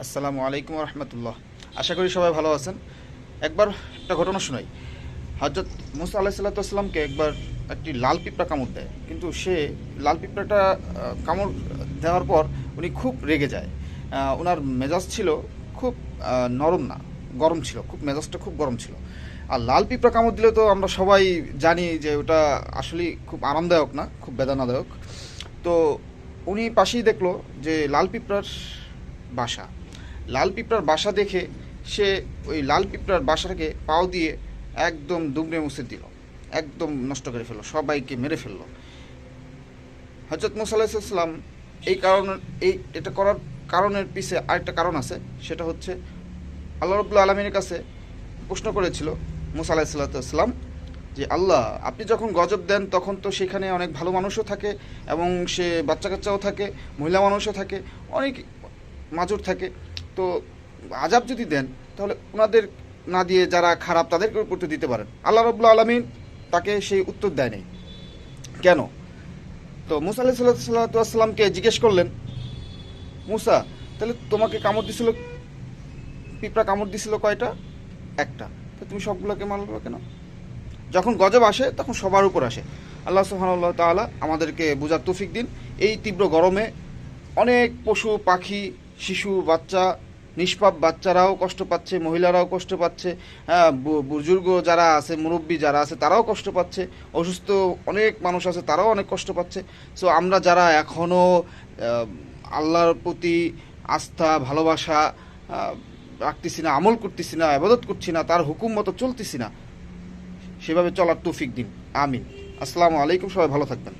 আসসালামু আলাইকুম রহমতুল্লাহ। আশা করি সবাই ভালো আছেন। একবার একটা ঘটনা শোনাই। হজরত মুসা আলাহিসাল্লাতুসলামকে একবার একটি লাল পিঁপড়া কামড় দেয়, কিন্তু সে লাল পিঁপড়াটা কামড় দেওয়ার পর উনি খুব রেগে যায়। ওনার মেজাজ ছিল খুব নরম না, গরম ছিল, খুব মেজাজটা খুব গরম ছিল। আর লাল পিঁপড়া কামড় দিলে তো আমরা সবাই জানি যে ওটা আসলে খুব আরামদায়ক না, খুব বেদনাদায়ক। তো উনি পাশেই দেখলো যে লাল পিঁপড়ার বাসা। লাল পিঁপড়ার বাসা দেখে সে ওই লাল পিঁপড়ার বাসাটাকে পাও দিয়ে একদম দুমড়ে মুছে দিল, একদম নষ্ট করে ফেললো, সবাইকে মেরে ফেললো। হজরত মুসা আলাইসাল্লাম এই কারণে এটা করার কারণের পিছে আরেকটা কারণ আছে। সেটা হচ্ছে আল্লাহ রবুল্লা আলমীর কাছে প্রশ্ন করেছিল মুসা আলাহিসাল্লাম যে আল্লাহ, আপনি যখন গজব দেন তখন তো সেখানে অনেক ভালো মানুষও থাকে, এবং সে বাচ্চা কাচ্চাও থাকে, মহিলা মানুষও থাকে, অনেক মাজুর থাকে। তো আজাব যদি দেন তাহলে ওনাদের না দিয়ে যারা খারাপ তাদেরকে করতে দিতে পারেন। আল্লাহ রবুল্লা আলমিন তাকে সেই উত্তর দেয় নাই। কেন? তো মুসা আলাহ সাল্লাতামকে জিজ্ঞেস করলেন, মুসা, তাহলে তোমাকে কামড় দিছিল, পিঁপড়া কামড় দিছিল কয়টা? একটা। তো তুমি সবগুলোকে মানলো কেন? যখন গজব আসে তখন সবার উপর আসে। আল্লাহ সুবহানাহু তাআলা আমাদেরকে বোঝার তৌফিক দিন। এই তীব্র গরমে অনেক পশু পাখি, শিশু বাচ্চা, নিষ্পাপ বাচ্চারাও কষ্ট পাচ্ছে, মহিলারাও কষ্ট পাচ্ছে, হ্যাঁ, বুজুর্গ যারা আছে, মুরব্বী যারা আছে তারাও কষ্ট পাচ্ছে, অসুস্থ অনেক মানুষ আছে তারাও অনেক কষ্ট পাচ্ছে। সো আমরা যারা এখনও আল্লাহর প্রতি আস্থা ভালোবাসা রাখতেছি না, আমল করতেছি না, ইবাদত করছি না, তার হুকুম মতো চলতেছি না, সেভাবে চলার তৌফিক দিন। আমিন। আসসালামু আলাইকুম, সবাই ভালো থাকবেন।